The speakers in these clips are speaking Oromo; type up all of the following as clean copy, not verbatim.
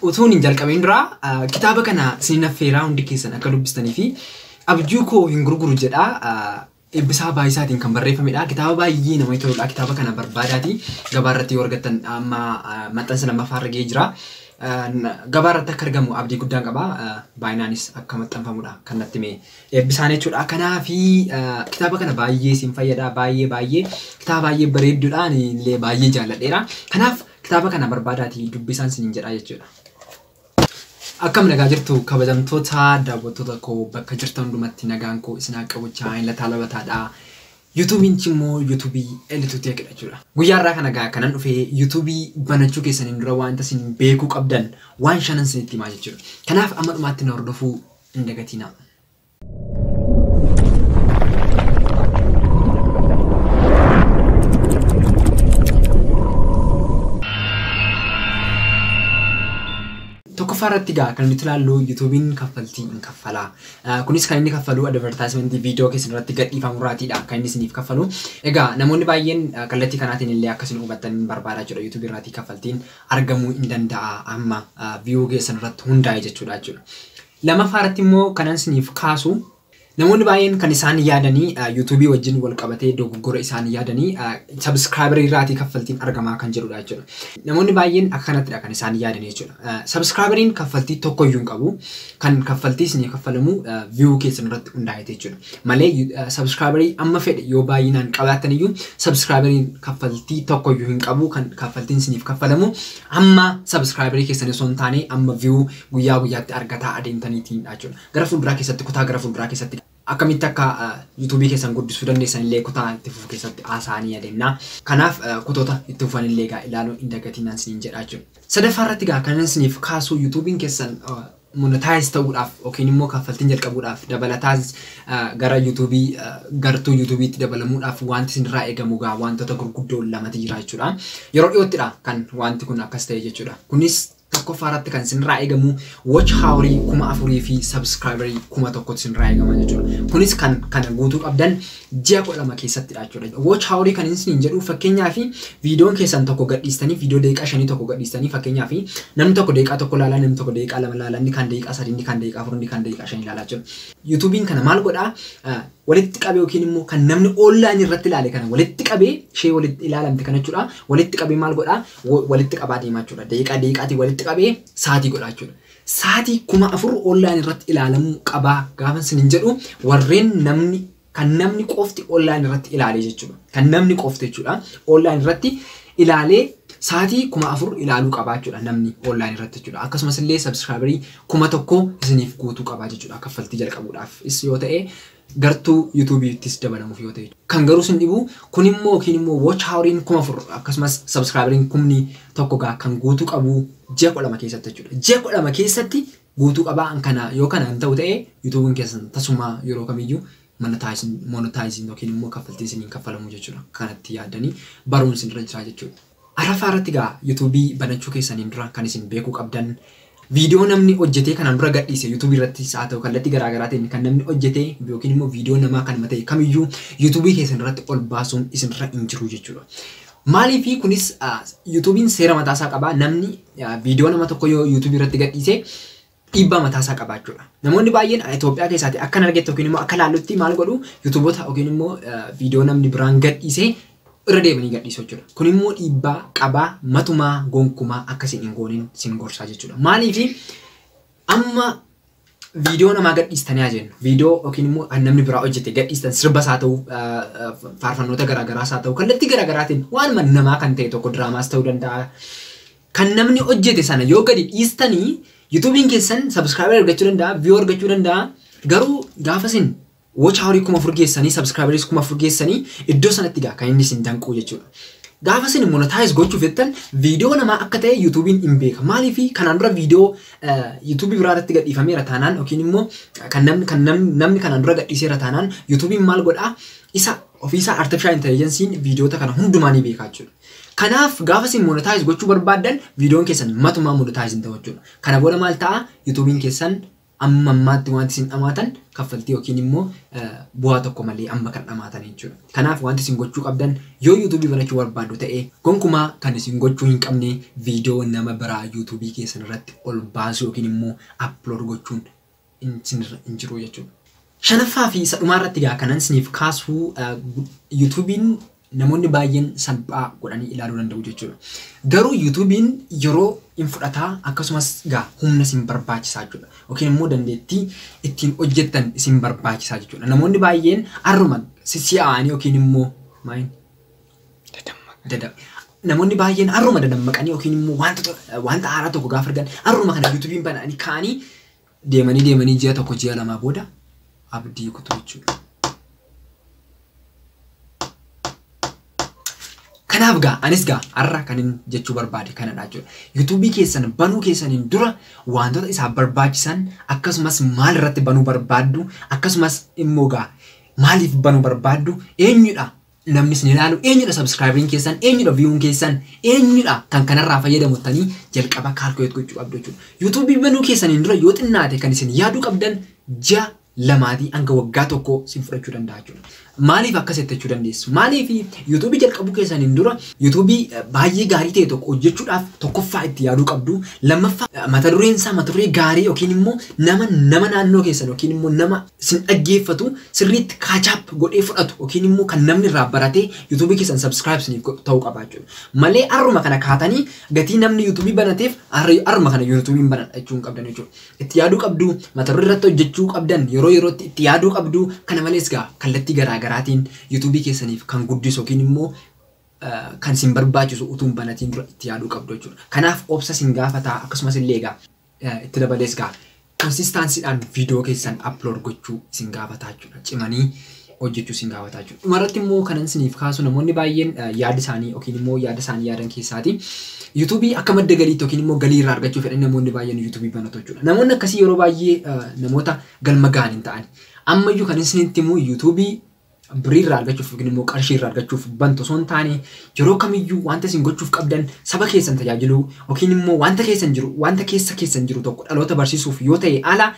utuun hin jalqabin dura kitaaba kana isin affeeraa hundi keessan akka dubbistanii fi abjuu koo hin gurguru jedha eebbisaa baay'isaatiin kan barreeffamedha. Kitaaba baay'ee nama toludha. Kitaaba kana barbaadaati gabaarratti yoo argattan amma maxxansa lammaffaa argee jira. Gabaarratti akka argamu abdii guddaan qaba. Baay'inaanis akka maxxanfamudha kan natti mee eebbisaan jechuudha. Kanaafi kitaaba kana baay'ee isin fayyada. Baay'ee kitaaba baay'ee bareedduudha. Illee baay'ee jaalladheera. Kanaaf kitaaba kana barbaadaati dubbisaan isin jedha jechuudha. Akkam nagaa jirtu kabajamtoota daawwattoota koo bakka jirtan hundumatti nagaan koo isin qabuchaa hin lataalabataadha. YouTube'n immoo YouTube'i elituutii akka jechuudha. Guyyaa irraa kana gaa kanan dhufee YouTube'i banachuu keessaniin dura waanta isin beekuu qabdan waan shanan isinitti himaa jechuudha. Kanaaf amma dhumaatti na hordofuu hin dagatinaa. Tokkoffaarratti gaa kan nuti ilaallu YouTube'n kaffaltii hin kaffala. Kunis kan inni kaffalu advertisement viidiyoo keessatti gadhiifamuraatiidha kan inni isiniif kaffalu. Egaa namoonni baay'een kallattii kanaatiin illee akkasiin hubattan barbaadaa jechuudha. YouTube irratti kaffaltiin argamuu hin danda'a amma view keessan irratti hundaa'e jechuudha. Lammaffaarratti immoo kanan isiniif kaasu namoonni baay'een kan isaan yaadanii YouTube wajjin wal qabatee dogoggora isaan yaadanii subscriber irraatii kaffaltiin argamaa kan jedhudha jechuudha. Namoonni baay'een akkanattidha kan isaan yaadanii jechuudha. Subscriberiin kaffaltii tokko iyyuu hin qabu. Kan kaffaltii isinii kaffalamu view keessan irratti hundaa'e jechuudha. Malee subscriberii amma fedhe yoo baay'inaan qabaatan iyyuu subscriberiin kaffaltii tokko iyyuu hin qabu. Kan kaffaltiin isiniif kaffalamu amma subscriberii keessan osoo hin taane amma view guyyaa guyyaatti argataa adeemtaniitiidha jechuudha. Gara fuulduraa keessatti kutaa gara fuulduraa keessatti akkamitti akka YouTube keessan guddisuu dandeessan illee kutaa itti fufu keessatti haasa'anii adeemna. Kanaaf kutoota itti fufan illee gaa ilaaluu hin dagatinaa isiniin jedha jechuudha. Sadaffaarratti gaa kan isiniif kaasu YouTube'n keessan monetize ta'uudhaaf yookiin immoo kaffaltiin jalqabuudhaaf dabalataas gara YouTube'i gartuu YouTube'itti dabalamuudhaaf wanti isinirraa eegamu gaa wantoota gurguddoo lamatu jira jechuudha. Yeroo dhiyoottidha kan wanti kun akkas ta'e jechuudha. Kunis tokkoffaarratti kan isinirraa eegamu watch hourii 4,000 fi subscriberii 1,000 isinirraa eegama jechuudha. Kunis kan kana guutuu qabdan ji'a 12 keessattidha jechuudha. Watch hourii kan isin jedhu fakkeenyaaf viidiyoon keessan tokko gadhiistanii viidiyoo daqiiqaa 5 tokko gadhiistanii fakkeenyaaf namni tokko daqiiqaa tokko ilaalaa namni tokko daqiiqaa 2 ilaalaa inni kan daqiiqaa 3 inni kan daqiiqaa 4 inni kan daqiiqaa 5 ilaalaa jechuudha. YouTube'n kana maal godhaa walitti qabee yookiin immoo kan namni online irratti ilaale kana walitti qabee shee walitti ilaalamte kana jechuudha. Walitti qabee maal godhaa walitti qabaa deemaa jechuudha. Daqiiqaatii walitti qabee sa'aatii godhaa jechuudha. Sa'aatii 4,000 online irratti ilaalamuu qabaa gaafa isin jedhu warreen namni qofti online irratti ilaale jechuudha. Kan namni qofti jechuudha. Online irratti ilaalee sa'aatii 4,000 ilaaluu qabaa jechuudha namni online irratti jechuudha. Akkasumas illee subscriberii 1,000 isiniif guutuu qabaa jechuudha kaffaltii jalqabuudhaaf. Is yoo ta'e gartuu YouTube'ittis dabalamuuf yoo ta'e. Kan garuu sin dhibu kun immoo yookiin immoo watch houriin 4,000 akkasumas subscriberiin 1,000 gaa kan guutuu qabu ji'a 12 keessatti jechuudha. Ji'a 12 keessatti guutuu qabaa kana yoo kana hin ta'u ta'e YouTube'n keessan tasuma yeroo kamiyyuu monetizing yookiin immoo kaffaltii isiniin kaffalamu jechuudha. Kanatti yaadanii baruun isin irra jira jechuudha. Araffaarratti gaa YouTube'i banachuu keessaniin dura kan isin beekuu qabdan viidiyoo namni hojjetee kanaan dura gadhiise YouTube irratti haa ta'u kallattii garaagaraatiin kan namni hojjetee yookiin immoo viidiyoo namaa kan matee kamiyyuu YouTube keessan irratti ol baasuun isinirra hin jiru jechuudha. Maaliif kunis YouTube'n seera mataasaa qaba. Namni viidiyoo nama tokko yoo YouTube irratti gadhiise dhiibbaa mataasaa qaba jechuudha. Namoonni baay'een Itoophiyaa keessatti akka argattu yookiin immoo akka ilaallutti maal godhu YouTubeota yookiin immoo viidiyoo namni biraan gadhiise irra deemanii gadhiisuu jechuudha. Kun immoo dhiibbaa qabaa matumaa gonkumaa akkasiin hin goonin sin gorsaa jechuudha. Maaliif amma viidiyoo namaa gadhiistanii haa jennu viidiyoo yookiin immoo namni biraa hojjete gadhiistan sirbas haa ta'u faarfannoota garaagaraas haa ta'u kallattii garaagaraatiin waan namaa kan ta'e tokko diraamaas ta'uu danda'a. Kan namni hojjete sana yoo gadi dhiistanii YouTube'n keessan subscriber argachuu danda'a, view argachuu danda'a. Garuu gaafa isin watch hourii 4,000 geessanii subscribers 4,000 geessanii iddoo sanatti gaa kan inni isin danquu jechuudha. Gaafa isin monetize gochuuf jettan viidiyoo namaa akka ta'e YouTube'n hin beeka. Maaliif kanaan dura viidiyoo YouTube biraa irratti gadhiifameera taanaan yookiin immoo kan namni kanaan dura gadhiiseera taanaan YouTube'n maal godhaa isa ofiisaa artificial intelligence'n viidiyoota kana hundumaa ni beeka jechuudha. Kanaaf gaafa isin monetize gochuu barbaaddan viidiyoon keessan matumaa monetize hin ta'u jechuudha. Kana booda maal ta'a YouTube'n keessan amma ammaatti wanti isin dhamaatan kaffaltii yookiin immoo bu'aa tokko malee amma kan dhamaatan jechuudha. Kanaaf wanti isin gochuu qabdan yoo YouTube banachuu barbaaddu ta'e gonkumaa kan isin gochuu hin qabne viidiyoo nama biraa YouTube keessan irratti ol baasuu yookiin immoo upload gochuun hin jiru jechuudha. Shanaffaa fi sadhumaa irratti gaa kanan isiniif kaasuu YouTube'n namoonni baay'een salphaa godhanii ilaaluu danda'u jechuudha. Garuu YouTube'n yeroo hin fudhataa akkasumas gaa humna isin barbaachisaa jechuudha. Yookiin immoo dandeettii ittiin hojjettan isin barbaachisaa jechuudha. Namoonni baay'een arruma si'aanii yookiin immoo namoonni baay'een arruma dadammaqanii yookiin immoo wanta haaraa tokko gaafa argan arruma kana YouTube'n bananii ka'anii deemanii ji'a tokko ji'a lamaa booda abdii kutuu jechuudha. Kanaaf gaa anis gaa har'a kanin jechuu barbaade kanadha jechuudha. YouTube keessan banuu keessaniin dura wantoota isaaf barbaachisan akkasumas maal irratti banuu barbaaddu akkasumas immoo gaa maaliif banuu barbaaddu eenyudha namni isin ilaalu eenyudha subscribing keessan eenyudha viewing keessan eenyudha kan kanarraa fayyadamuttanii jalqaba calculate gochuu qabdu jechuudha. YouTube banuu keessaniin dura yoo xinnaate kan isin yaaduu qabdan ji'a lamaatii hanga waggaa tokko isin fudhachuu danda'a jechuudha. Maaliif akkasitti jechuu dandeessu? Maaliif YouTube jalqabuu keessaniin dura YouTube baay'ee gaarii ta'e tokko hojjechuudhaaf tokkoffaa itti yaaduu qabdu. Lammaffaa mata dureen isaa mata duree gaarii yookiin immoo nama naannoo keessan yookiin immoo nama isin dhaggeeffatu sirriitti kaachaap godhee fudhatu yookiin immoo kan namni irraa baratee YouTube keessan subscribe isiniif ta'uu qaba jechuudha. Malee arruma kana kaatanii gatii namni YouTube banateef arruma kana YouTube banadha jechuu hin qabdan jechuudha. Itti yaaduu qabdu mata duree irratti hojjechuu qabdan yeroo yerootti itti yaaduu qabdu. Kana malees gaa kallattii garaagaraatiin YouTube keessaniif kan guddisu yookiin immoo kan isin barbaachisu utuun banatiin dura itti yaaduu qabdu jechuudha. Kanaaf obsa isin gaafataa akkasumas illee gaa itti dabalees gaa consistancyidhaan viidiyoo keessan upload gochuu isin gaafataa jechuudha. Cimanii hojjechuu isin gaafataa jechuudha. Dhumarratti immoo kanan isiniif kaasu namoonni baay'een yaada isaanii yookiin immoo yaada isaanii yaadan keessaati. YouTube akka madda galiitti yookiin immoo galii irraa argachuu fedhan namoonni baay'een YouTube banatu jechuudha. Namoonni akkasii yeroo baay'ee namoota galma ga'an hin ta'an. Ammayyuu kan isinitti immoo YouTube birii irraa argachuuf yookiin immoo qarshii irraa argachuuf bantu osoo hin taane yeroo kamiyyuu wanta isin gochuuf qabdan saba keessan tajaajiluu yookiin immoo wanta keessa keessan jiru tokko dhaloota barsiisuuf yoo ta'e ala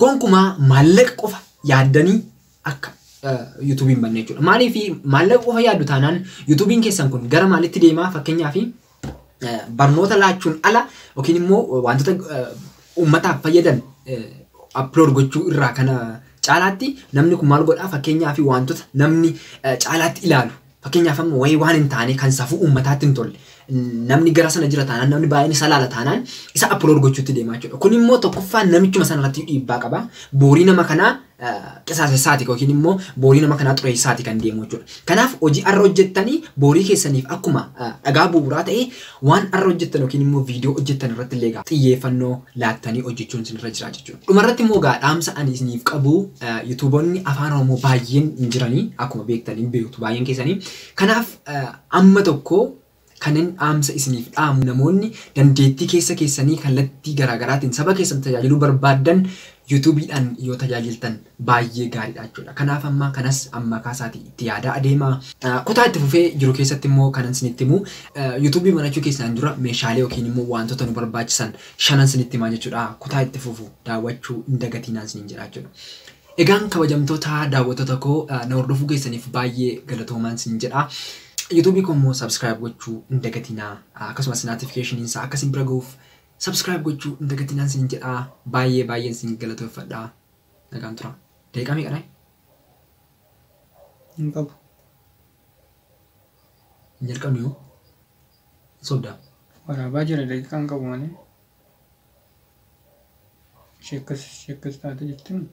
gonkumaa maallaqa qofa yaaddanii akka YouTube'n banne jechuudha. Maaliif maallaqa qofa yaaddu taanaan YouTube'n keessan kun gara maalitti deemaa fakkeenyaaf barnoota laachuun ala yookiin immoo wantoota uummataaf fayyadan upload gochuu irraa kana caalaatti namni kun maal godhaa fakkeenyaaf wantoota namni caalaatti ilaalu fakkeenyaaf amma wayii waan hin taane kan safuu uummataatti hin tolle namni gara sana jira taanaan namni baay'een isa laala taanaan isa upload gochuutti deemaa jechuudha. Kun immoo tokkoffaan namichuma sana irratti dhiibbaa qaba. Boorii nama kanaa qisaasessaati yookiin immoo boorii nama kanaa xureessaati kan deemu jechuudha. Kanaaf hojii arra hojjettanii boorii keessaniif akkuma dhagaa bu'uuraa ta'e waan arra hojjettan yookiin immoo viidiyoo hojjettan irratti illee xiyyeeffannoo laattanii hojjechuun isinirra jira jechuudha. Dhumarratti immoo dhaamsa ani isiniif qabu YouTubeonni afaan Oromoo baay'een hin jiranii akkuma beektan hin beektu baay'een keessanii. Kanaaf amma tokko kanin dhaamsa isiniif dhaamu namoonni dandeettii keessanii kallattii garaagaraatiin saba keessan tajaajiluu barbaadan YouTube'dhaan yoo tajaajiltan baay'ee gaariidha jechuudha. Kanaaf amma kanas amma kaasaati itti yaada adeemaa. Kutaa itti fufee jiru keessatti immoo kanan isinitti himu YouTube banachuu keessan dura meeshaalee yookiin immoo wantoota nu barbaachisan shanan isinitti himaa jechuudha. Kutaa itti fufu daawwachuu hin dagatinaa isiniin jedha jechuudha. Egaan kabajamtoota daawwattoota koo na hordofuu keessaniif baay'ee galatoomaa isiniin jedha. YouTube kun immoo subscribe gochuu hin dagatinaa akkasumas notification isaa akkasiin bira gahuuf subscribe gochuu hin dagatinaa isiniin jedha. Baay'ee isin galatoomfadha. Nagaan tura. Daqiiqaa meeqa dhahay? Hin qabu. Hin jalqabne yoo? Sobdaa. Waraabaa jira daqiiqaa hin qabu malee. Sheekkas taate jettiin.